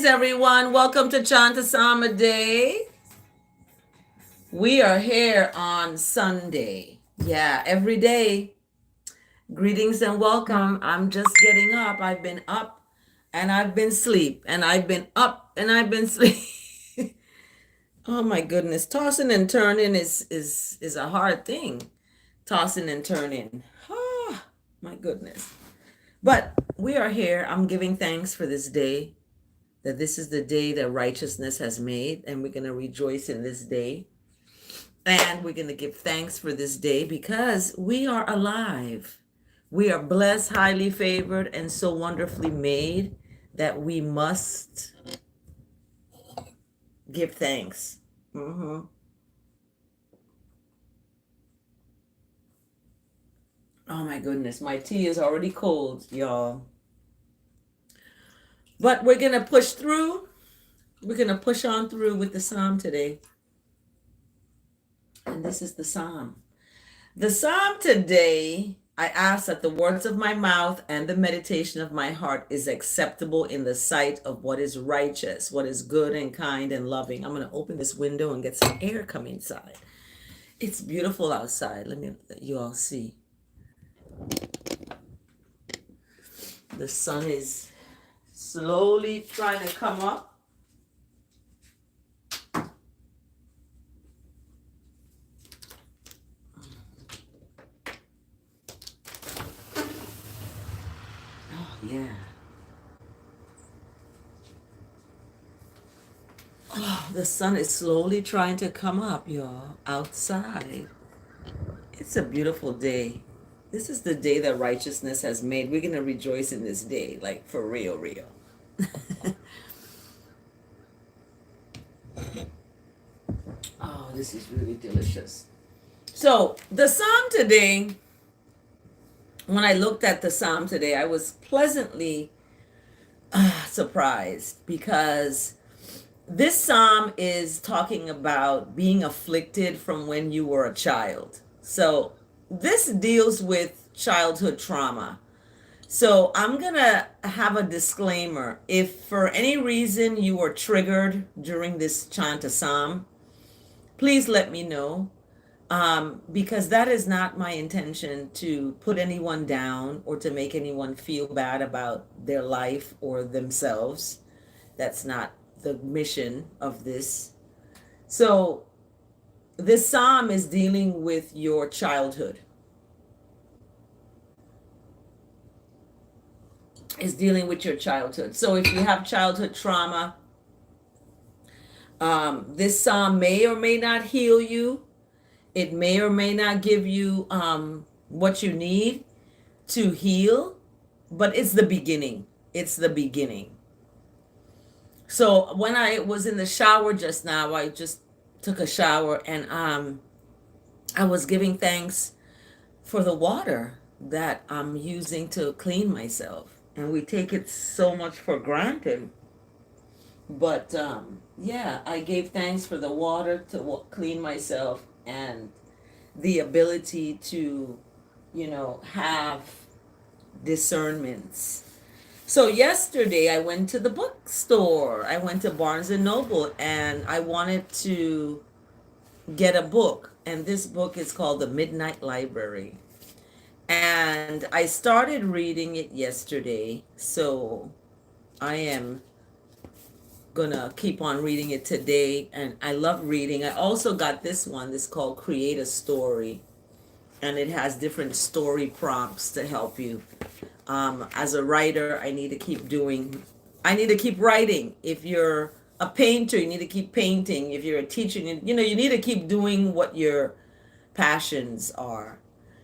everyone. Welcome to Chant A Psalm A Day. We are here on Sunday. Yeah, every day. Greetings and welcome. I'm just getting up. I've been up and I've been asleep, and I've been up and I've been asleep. Oh my goodness. Tossing and turning is a hard thing. Tossing and turning. Oh my goodness. But we are here. I'm giving thanks for this day, that this is the day that righteousness has made, and we're going to rejoice in this day. And we're going to give thanks for this day because we are alive. We are blessed, highly favored, and so wonderfully made that we must give thanks. Oh my goodness, my tea is already cold, y'all. But we're going to push through. We're going to push on through with the psalm today. And this is the psalm. The psalm today, I ask that the words of my mouth and the meditation of my heart is acceptable in the sight of what is righteous, what is good and kind and loving. I'm going to open this window and get some air coming inside. It's beautiful outside. Let you all see. The sun is slowly trying to come up. Yeah. Oh, the sun is slowly trying to come up, y'all, outside. It's a beautiful day. This is the day that righteousness has made. We're going to rejoice in this day, like for real, real. Oh, this is really delicious. So, the psalm today, when I looked at the psalm today, I was pleasantly surprised because this psalm is talking about being afflicted from when you were a child. So this deals with childhood trauma. So I'm going to have a disclaimer. If for any reason you were triggered during this chant a psalm, please let me know. Because that is not my intention to put anyone down or to make anyone feel bad about their life or themselves. That's not the mission of this. So this psalm is dealing with your childhood. It's dealing with your childhood. So if you have childhood trauma, this psalm may or may not heal you. It may or may not give you what you need to heal, but it's the beginning. It's the beginning. So when I was in the shower just now, I just took a shower, and I was giving thanks for the water that I'm using to clean myself. And we take it so much for granted. But yeah, I gave thanks for the water to clean myself and the ability to, have discernments. So yesterday I went to the bookstore. I went to Barnes and Noble, and I wanted to get a book. And this book is called The Midnight Library. And I started reading it yesterday. So I am gonna keep on reading it today, and I love reading. I also got this one. This called Create a Story, and it has different story prompts to help you. As a writer, I need to keep writing. If you're a painter, you need to keep painting. If you're a teacher, you need to keep doing what your passions are.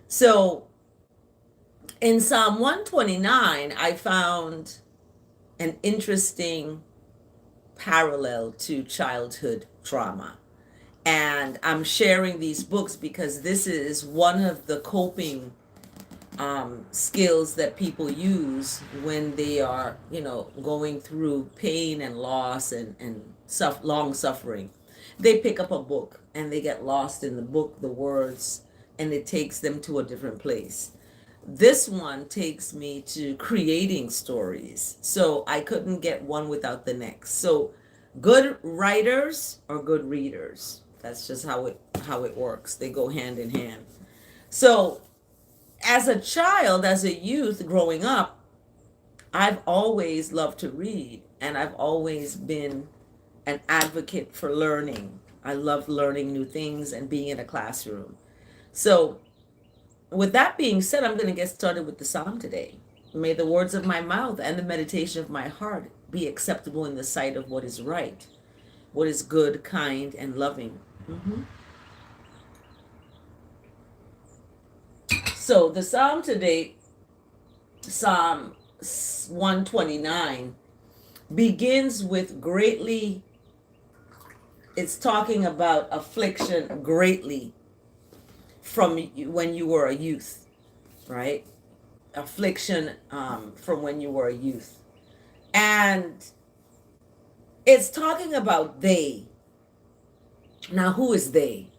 So in Psalm 129, I found an interesting parallel to childhood trauma. And I'm sharing these books because this is one of the coping skills that people use when they are, going through pain and loss and long suffering. They pick up a book and they get lost in the book, the words, and it takes them to a different place. This one takes me to creating stories. So I couldn't get one without the next. So good writers or good readers. That's just how it works. They go hand in hand. So as a child, as a youth growing up, I've always loved to read, and I've always been an advocate for learning. I love learning new things and being in a classroom. So with that being said, I'm going to get started with the psalm today. May the words of my mouth and the meditation of my heart be acceptable in the sight of what is right, what is good, kind, and loving. So the psalm today, Psalm 129, begins with greatly. It's talking about affliction greatly from when you were a youth, right? Affliction from when you were a youth. And it's talking about they. Now, who is they?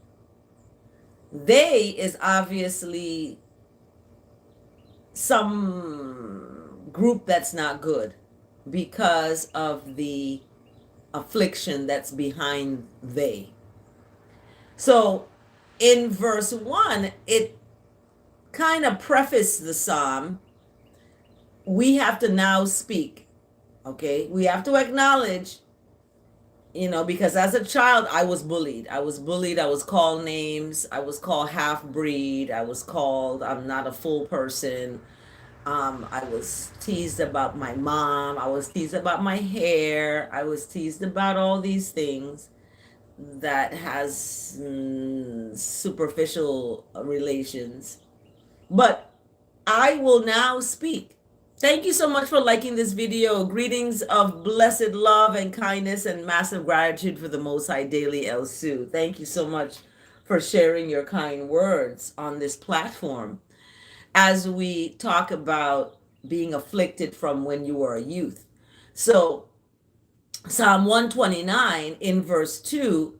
They is obviously some group that's not good because of the affliction that's behind they. So in verse 1, it kind of prefaced the psalm. We have to now speak, okay? We have to acknowledge, because as a child, I was bullied. I was called names. I was called half-breed. I was called, I'm not a full person. I was teased about my mom. I was teased about my hair. I was teased about all these things that has superficial relations. But I will now speak. Thank you so much for liking this video. Greetings of blessed love and kindness and massive gratitude for the Most High daily, El Su. Thank you so much for sharing your kind words on this platform as we talk about being afflicted from when you were a youth. So Psalm 129 in verse 2,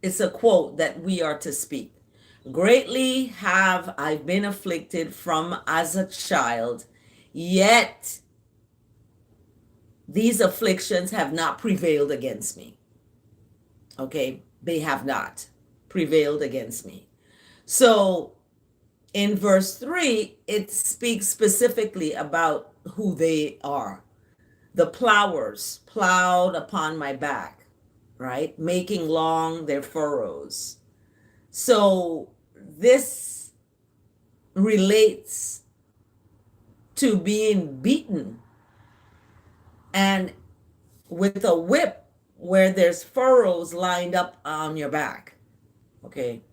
it's a quote that we are to speak. Greatly have I been afflicted from as a child, yet these afflictions have not prevailed against me. Okay, they have not prevailed against me. So in verse 3, it speaks specifically about who they are. The plowers plowed upon my back, right? Making long their furrows. So this relates to being beaten and with a whip where there's furrows lined up on your back. Okay.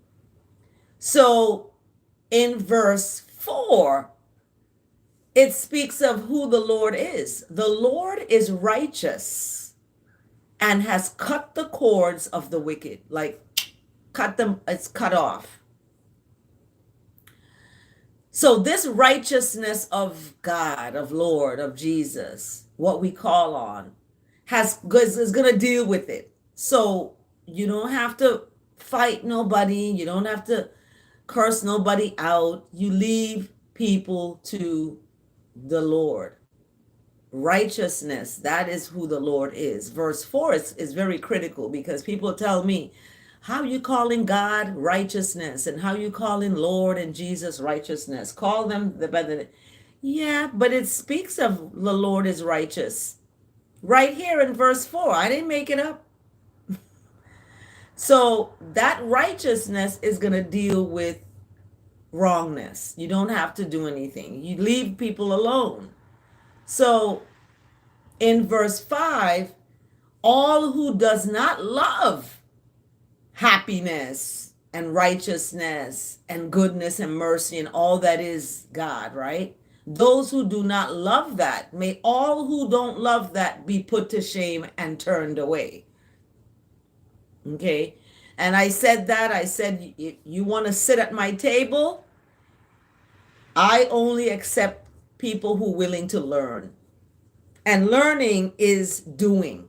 So in verse 4, it speaks of who the Lord is. The Lord is righteous and has cut the cords of the wicked, like cut them, it's cut off. So this righteousness of God, of Lord, of Jesus, what we call on, is going to deal with it. So you don't have to fight nobody. You don't have to curse nobody out. You leave people to the Lord. Righteousness, that is who the Lord is. Verse 4 is very critical because people tell me, how you calling God righteousness and how you calling Lord and Jesus righteousness? Call them the better. Yeah, but it speaks of the Lord is righteous. Right here in verse 4. I didn't make it up. So that righteousness is going to deal with wrongness. You don't have to do anything. You leave people alone. So in verse 5, all who does not love happiness and righteousness and goodness and mercy and all that is God, right? Those who do not love that, may all who don't love that be put to shame and turned away. Okay. And I said, you want to sit at my table? I only accept people who are willing to learn. And learning is doing,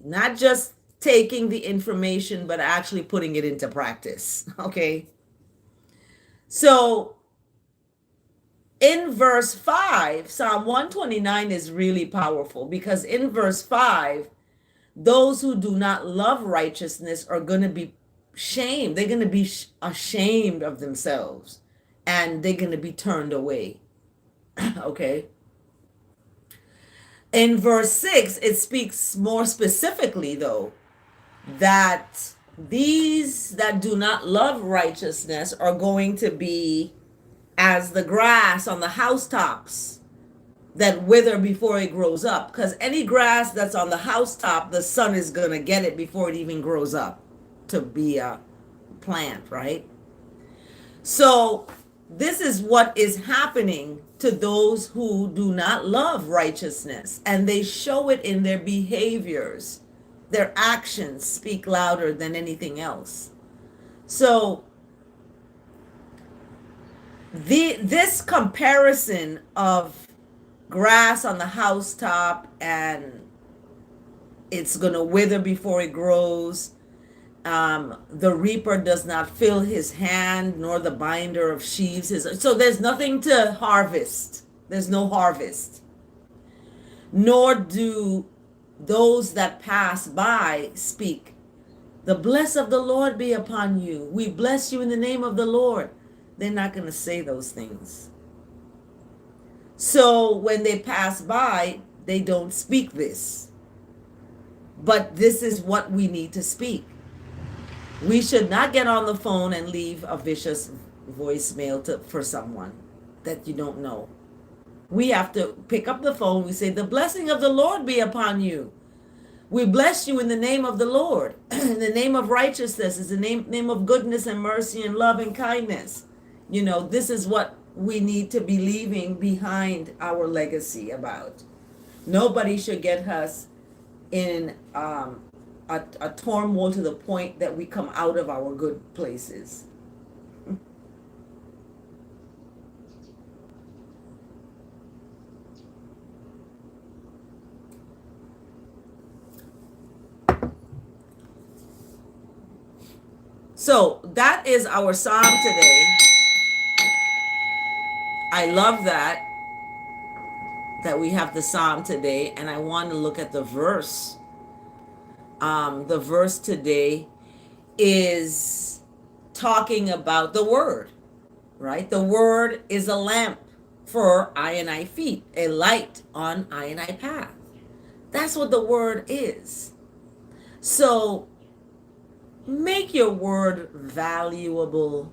not just taking the information, but actually putting it into practice. Okay. So In verse 5, Psalm 129 is really powerful because in verse 5, those who do not love righteousness are going to be shamed. They're going to be ashamed of themselves and they're going to be turned away. Okay. In verse 6, it speaks more specifically, though, that these that do not love righteousness are going to be as the grass on the housetops that wither before it grows up. Because any grass that's on the housetop, the sun is going to get it before it even grows up to be a plant, right? So this is what is happening to those who do not love righteousness, and they show it in their behaviors. Their actions speak louder than anything else. So this comparison of grass on the housetop and it's going to wither before it grows. The reaper does not fill his hand, nor the binder of sheaves his. So there's nothing to harvest. There's no harvest. Nor do those that pass by speak, "The bless of the Lord be upon you. We bless you in the name of the Lord." They're not going to say those things. So when they pass by, they don't speak this. But this is what we need to speak. We should not get on the phone and leave a vicious voicemail for someone that you don't know. We have to pick up the phone. We say, "The blessing of the Lord be upon you. We bless you in the name of the Lord." In the name of righteousness is the name of goodness and mercy and love and kindness. You know, this is what we need to be leaving behind our legacy about. Nobody should get us in a turmoil to the point that we come out of our good places. So that is our psalm today. I love that we have the psalm today, and I want to look at the verse. The verse today is talking about the word, right? The word is a lamp for eye and eye feet, a light on eye and eye path. That's what the word is. So make your word valuable,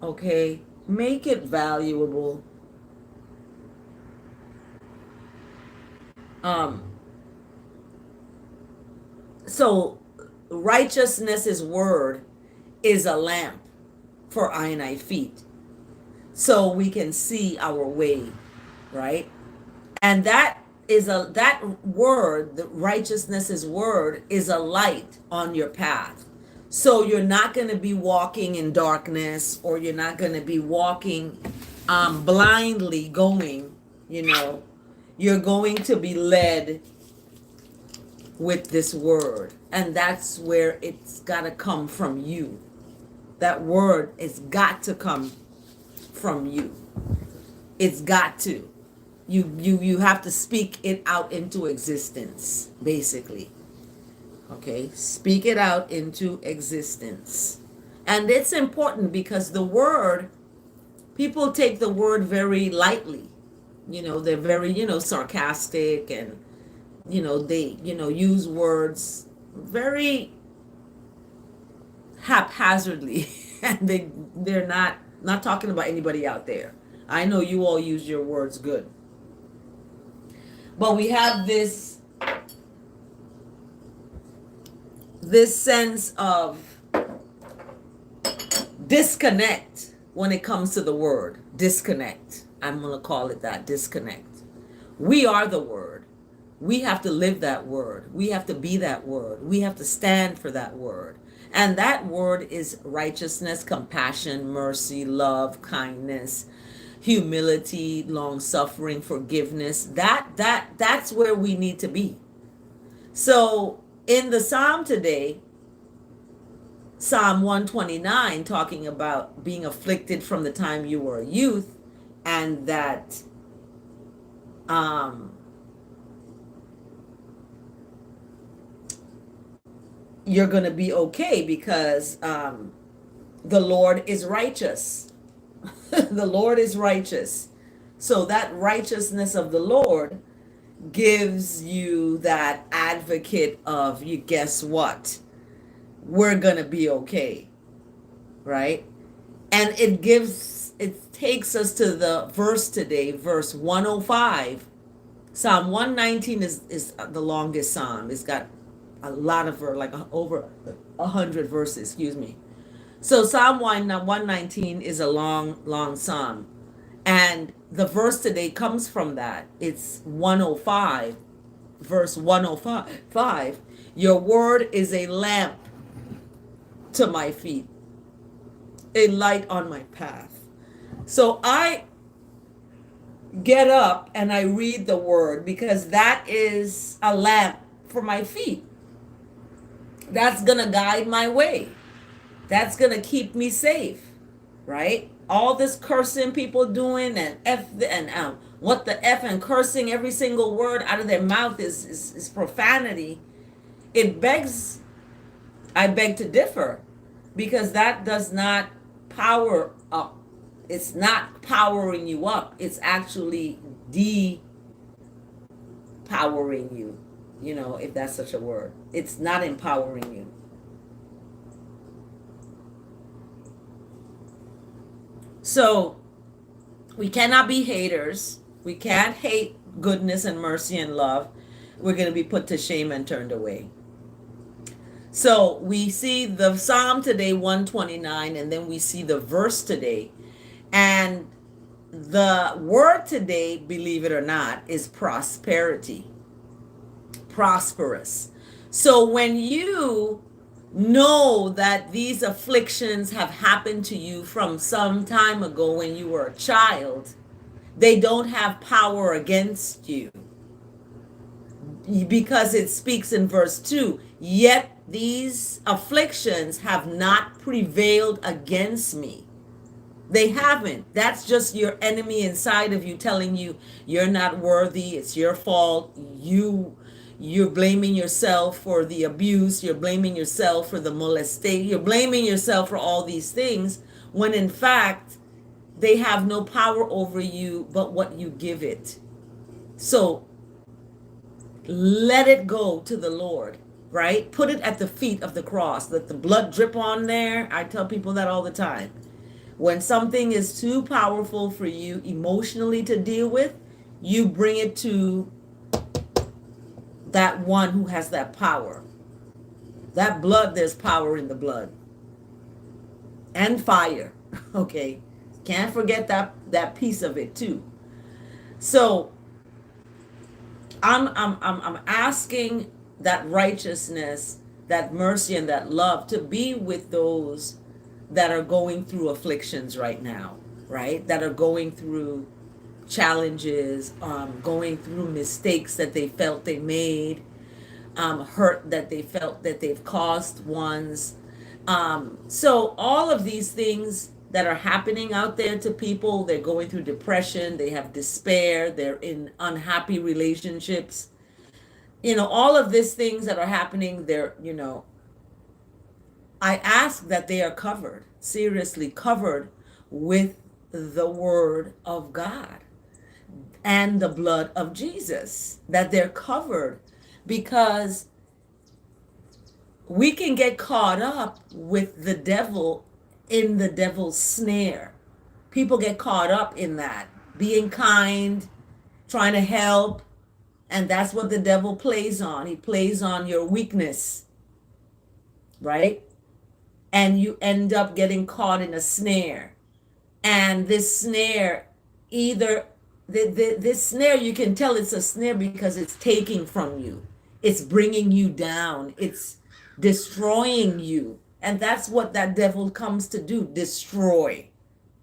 okay? Make it valuable. So righteousness' word is a lamp for eye and eye feet, so we can see our way, right? And that word, the righteousness' word, is a light on your path. So you're not going to be walking in darkness, or you're not going to be walking blindly going, you're going to be led with this word. And that's where it's got to come from you. That word has got to come from you. It's got to. You have to speak it out into existence, basically. Okay, speak it out into existence. And it's important because the word, people take the word very lightly. They're very, sarcastic, and, they, use words very haphazardly. And they're not talking about anybody out there. I know you all use your words good. But we have this sense of disconnect when it comes to the word. Disconnect. I'm going to call it that, disconnect. We are the word. We have to live that word. We have to be that word. We have to stand for that word. And that word is righteousness, compassion, mercy, love, kindness, humility, long-suffering, forgiveness. That's where we need to be. So in the psalm today, Psalm 129, talking about being afflicted from the time you were a youth, and that um, you're going to be okay because the Lord is righteous. The Lord is righteous. So that righteousness of the Lord gives you that advocate of, you guess what? We're going to be okay, right? And it takes us to the verse today, verse 105. Psalm 119 is the longest psalm. It's got a lot of like over 100 verses, excuse me. So Psalm 119 is a long psalm. And the verse today comes from that. It's 105, verse 105. Your word is a lamp to my feet, a light on my path. So I get up and I read the word because that is a lamp for my feet. That's going to guide my way. That's going to keep me safe, right? All this cursing people doing and what the F and cursing every single word out of their mouth is profanity. It begs, I beg to differ, because that does not power up. It's not powering you up. It's actually de-powering you, if that's such a word. It's not empowering you. So we cannot be haters. We can't hate goodness and mercy and love. We're going to be put to shame and turned away. So we see the Psalm today, 129, and then we see the verse today. And the word today, believe it or not, is prosperity. Prosperous. So when you know that these afflictions have happened to you from some time ago when you were a child, they don't have power against you, because it speaks in verse 2, yet these afflictions have not prevailed against me. They haven't. That's just your enemy inside of you telling you you're not worthy, it's your fault, you're blaming yourself for the abuse, you're blaming yourself for the molestation, you're blaming yourself for all these things, when in fact they have no power over you but what you give it. So let it go to the Lord, right? Put it at the feet of the cross. Let the blood drip on there. I tell people that all the time. When something is too powerful for you emotionally to deal with, you bring it to that one who has that power. That blood, there's power in the blood. And fire. Okay. Can't forget that piece of it too. So I'm asking that righteousness, that mercy, and that love to be with those that are going through afflictions right now, right? That are going through challenges, going through mistakes that they felt they made, hurt that they felt that they've caused ones. So all of these things that are happening out there to people, they're going through depression, they have despair, they're in unhappy relationships. All of these things that are happening, I ask that they are covered, seriously covered with the word of God and the blood of Jesus, that they're covered, because we can get caught up with the devil in the devil's snare. People get caught up in that, being kind, trying to help, and that's what the devil plays on. He plays on your weakness, right? And you end up getting caught in a snare. And this snare, either this snare, you can tell it's a snare because it's taking from you, it's bringing you down, it's destroying you. And that's what that devil comes to do, destroy.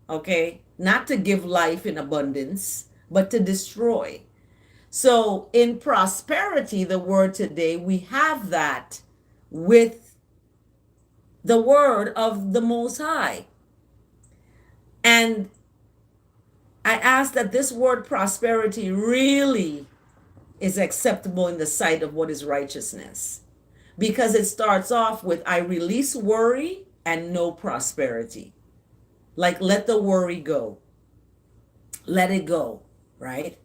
Okay? Not to give life in abundance, but to destroy. So in prosperity, the word today, we have that with the word of the Most High. And I ask that this word prosperity really is acceptable in the sight of what is righteousness. Because it starts off with, I release worry and no prosperity. Like, let the worry go. Let it go, right?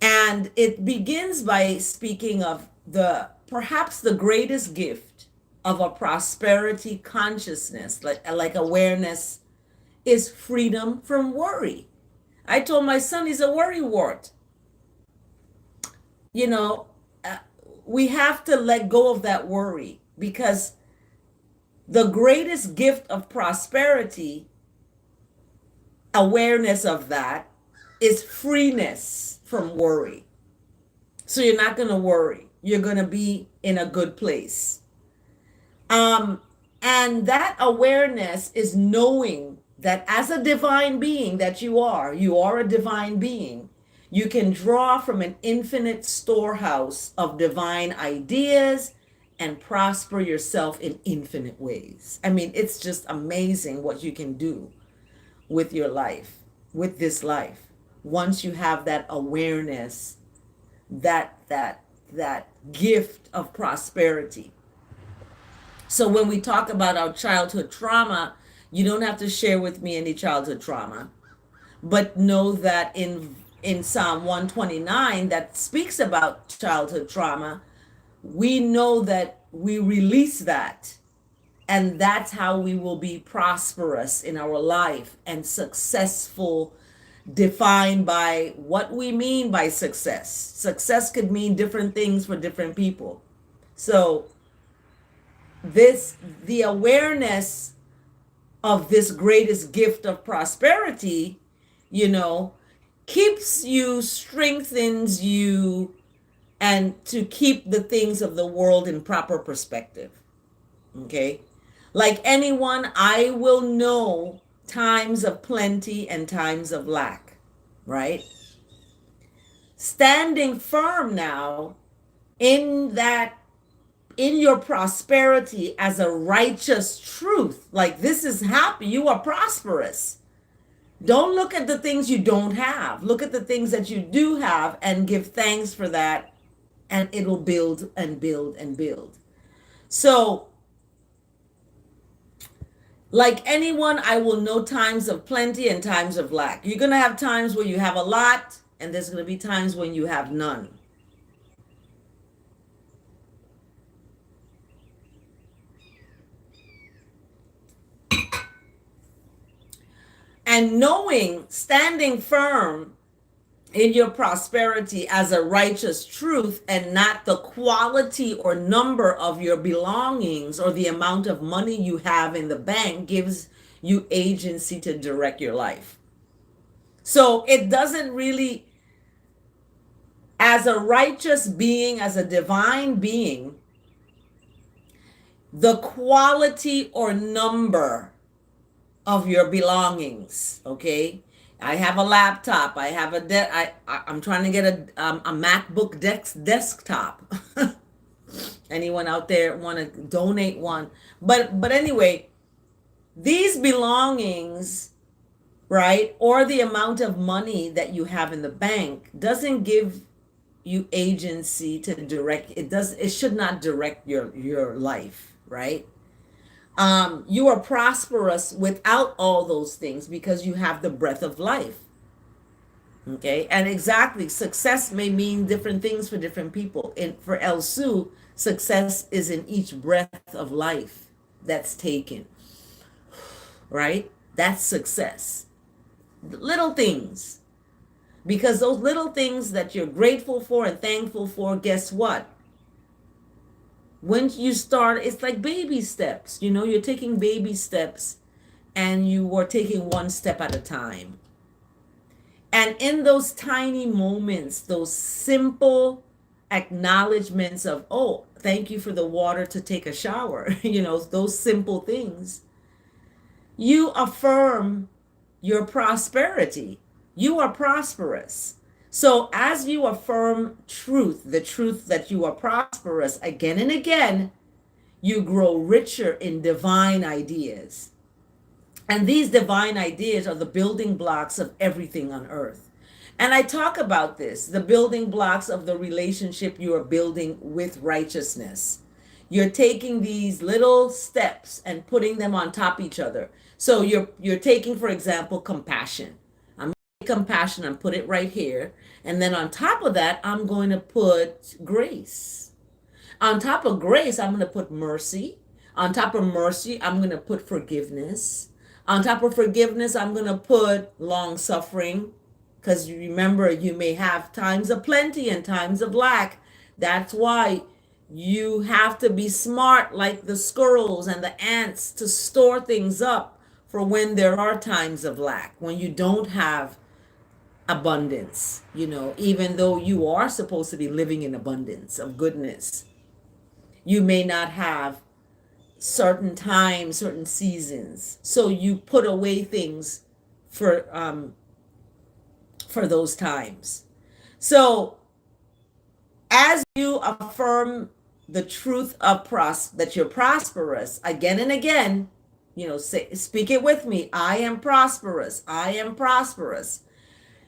And it begins by speaking of the perhaps the greatest gift of a prosperity consciousness, like awareness, is freedom from worry. I told my son he's a worry wart. You know, uh, we have to let go of that worry because the greatest gift of prosperity, awareness of that, is freeness from worry. So you're not going to worry. You're going to be in a good place. Um, and that awareness is knowing that as a divine being that you are a divine being. You can draw from an infinite storehouse of divine ideas and prosper yourself in infinite ways. I mean, it's just amazing what you can do with your life, with this life, once you have that awareness, that gift of prosperity. So when we talk about our childhood trauma, you don't have to share with me any childhood trauma, but know that in Psalm 129 that speaks about childhood trauma, we know that we release that, and that's how we will be prosperous in our life and successful, defined by what we mean by success. Success could mean different things for different people. So the awareness of this greatest gift of prosperity, you know, keeps you, strengthens you, and to keep the things of the world in proper perspective. Okay? Like anyone, I will know times of plenty and times of lack, right? Standing firm now in that, in your prosperity as a righteous truth. Like, this is happy, you are prosperous. Don't look at the things you don't have. Look at the things that you do have and give thanks for that, and it'll build and build and build. So, like anyone, I will know times of plenty and times of lack. You're going to have times where you have a lot, and there's going to be times when you have none. And knowing, standing firm in your prosperity as a righteous truth and not the quality or number of your belongings or the amount of money you have in the bank, gives you agency to direct your life. So it doesn't really, as a righteous being, as a divine being, the quality or number of your belongings, okay? I have a laptop. I have I'm trying to get a MacBook desktop. Anyone out there want to donate one? But anyway, these belongings, right, or the amount of money that you have in the bank doesn't give you agency to direct. It should not direct your life, right? You are prosperous without all those things because you have the breath of life. Okay, and exactly, success may mean different things for different people. And for El Su, success is in each breath of life that's taken. Right? That's success. Little things. Because those little things that you're grateful for and thankful for, guess what? When you start, it's like baby steps. You know, you're taking baby steps and you are taking one step at a time. And in those tiny moments, those simple acknowledgments of, oh, thank you for the water to take a shower, you know, those simple things, you affirm your prosperity. You are prosperous. So as you affirm truth, the truth that you are prosperous again and again, you grow richer in divine ideas. And these divine ideas are the building blocks of everything on earth. And I talk about this, the building blocks of the relationship you are building with righteousness. You're taking these little steps and putting them on top of each other. So you're taking, for example, compassion. I'm going to take compassion and put it right here. And then on top of that, I'm going to put grace. On top of grace, I'm going to put mercy. On top of mercy, I'm going to put forgiveness. On top of forgiveness, I'm going to put long suffering. Because remember, you may have times of plenty and times of lack. That's why you have to be smart like the squirrels and the ants to store things up for when there are times of lack, when you don't have abundance, even though you are supposed to be living in abundance of goodness. You may not have certain times, certain seasons. So you put away things for those times. So as you affirm the truth of that you're prosperous again and again, speak it with me. I am prosperous. I am prosperous.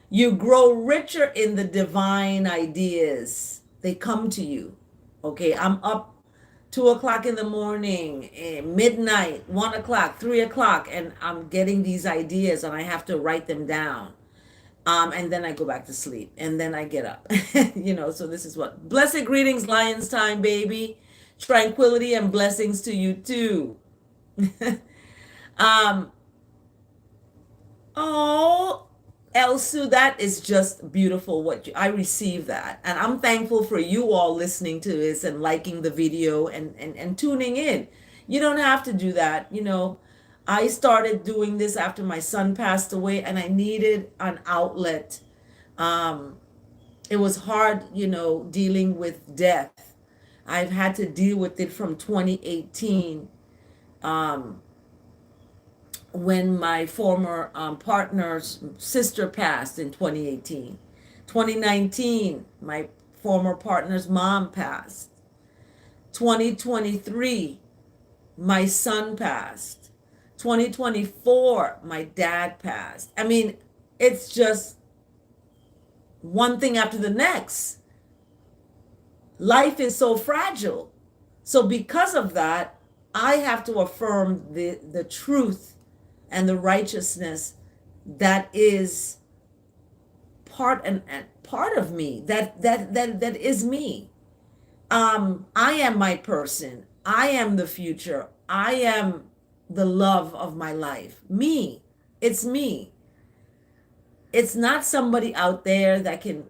You grow richer in the divine ideas. They come to you. Okay, I'm up 2 o'clock in the morning, midnight, 1 o'clock, 3 o'clock, and I'm getting these ideas and I have to write them down. And then I go back to sleep and then I get up. So this is what blessed greetings, Lion's time, baby. Tranquility and blessings to you too. um, oh, Elsu, that is just beautiful. I received that, and I'm thankful for you all listening to this and liking the video and tuning in. You don't have to do that. I started doing this after my son passed away, and I needed an outlet. Um, it was hard, dealing with death. I've had to deal with it from 2018. Um, when my former partner's sister passed in 2018. 2019, my former partner's mom passed. 2023, my son passed. 2024, my dad passed. I mean, it's just one thing after the next. Life is so fragile. So because of that, I have to affirm the truth and the righteousness that is part of me, that is me. I am my person. I am the future. I am the love of my life. Me. It's me. It's not somebody out there that can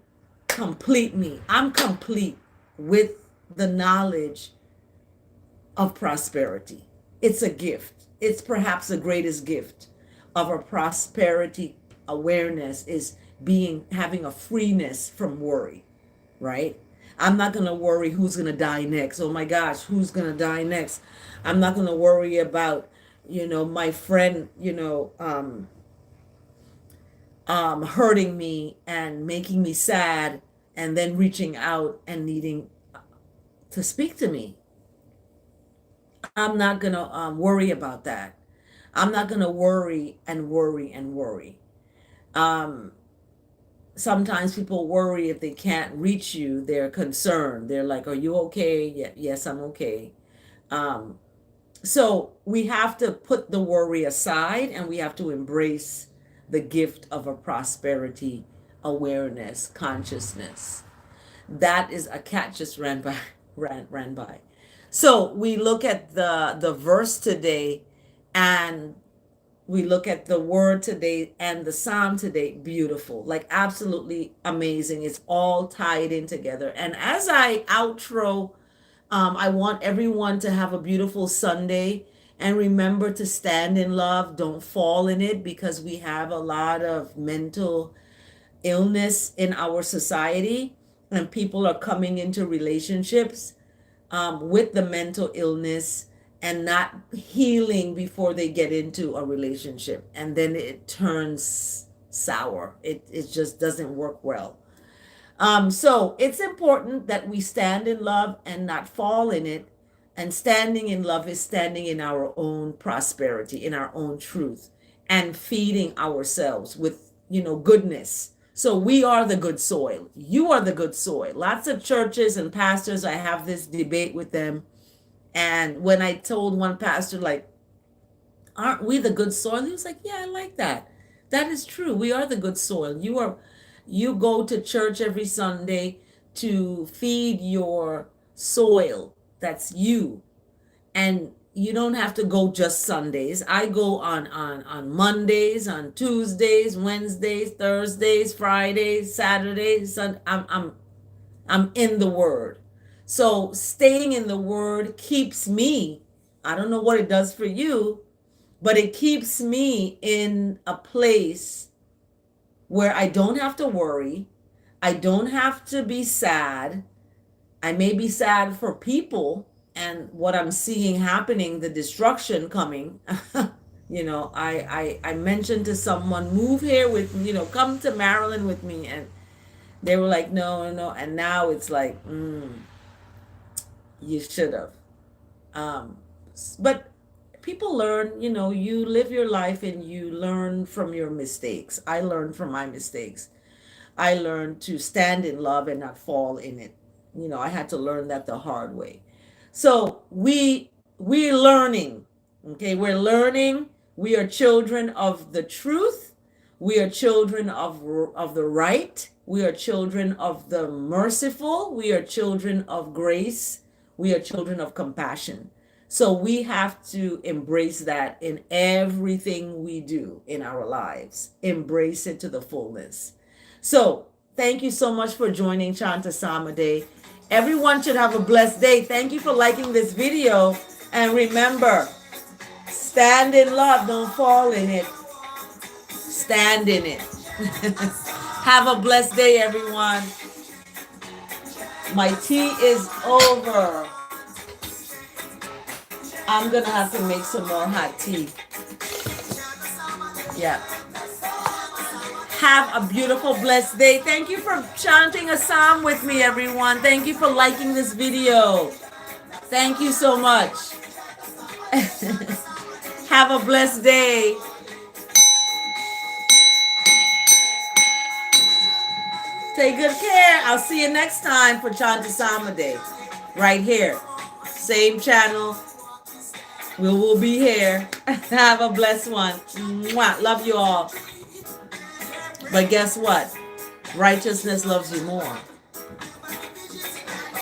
complete me. I'm complete with the knowledge of prosperity. It's a gift. It's perhaps the greatest gift of a prosperity awareness is having a freeness from worry, right? I'm not going to worry who's going to die next. Oh my gosh, who's going to die next? I'm not going to worry about, my friend, hurting me and making me sad and then reaching out and needing to speak to me. I'm not going to worry about that. I'm not going to worry and worry and worry. Sometimes people worry if they can't reach you. They're concerned. They're like, are you okay? Yeah, yes, I'm okay. So we have to put the worry aside and we have to embrace the gift of a prosperity awareness, consciousness. That is a cat just ran by. ran by. So we look at the verse today, and we look at the word today and the psalm today. Beautiful, like absolutely amazing. It's all tied in together. And as I outro, I want everyone to have a beautiful Sunday, and remember to stand in love. Don't fall in it, because we have a lot of mental illness in our society, and people are coming into relationships with the mental illness and not healing before they get into a relationship, and then it turns sour. It just doesn't work well. So it's important that we stand in love and not fall in it. And standing in love is standing in our own prosperity, in our own truth. and feeding ourselves with, goodness. So we are the good soil. You are the good soil. Lots of churches and pastors, I have this debate with them. And when I told one pastor, like, aren't we the good soil? He was like, yeah, I like that. That is true. We are the good soil. You go to church every Sunday to feed your soil. That's you. And you don't have to go just Sundays. I go on Mondays, on Tuesdays, Wednesdays, Thursdays, Fridays, Saturdays. I'm in the Word. So staying in the Word keeps me. I don't know what it does for you, but it keeps me in a place where I don't have to worry. I don't have to be sad. I may be sad for people and what I'm seeing happening, the destruction coming. I mentioned to someone, move here with me, come to Maryland with me. And they were like, no, no. And now it's like, you should have. But people learn, you live your life and you learn from your mistakes. I learned from my mistakes. I learned to stand in love and not fall in it. I had to learn that the hard way. So we're learning. Okay, we're learning. We are children of the truth. We are children of the right. We are children of the merciful. We are children of grace. We are children of compassion. So we have to embrace that in everything we do in our lives. Embrace it to the fullness. So thank you so much for joining Chant A Psalm A Day. Everyone should have a blessed day. Thank you for liking this video. And remember, stand in love. Don't fall in it. Stand in it. Have a blessed day, everyone. My tea is over. I'm going to have to make some more hot tea. Yeah. Have a beautiful, blessed day. Thank you for chanting a psalm with me, everyone. Thank you for liking this video. Thank you so much. Have a blessed day. Take good care. I'll see you next time for Chant A Psalm A Day. Right here. Same channel. We will be here. Have a blessed one. Mwah. Love you all. But guess what? Righteousness loves you more.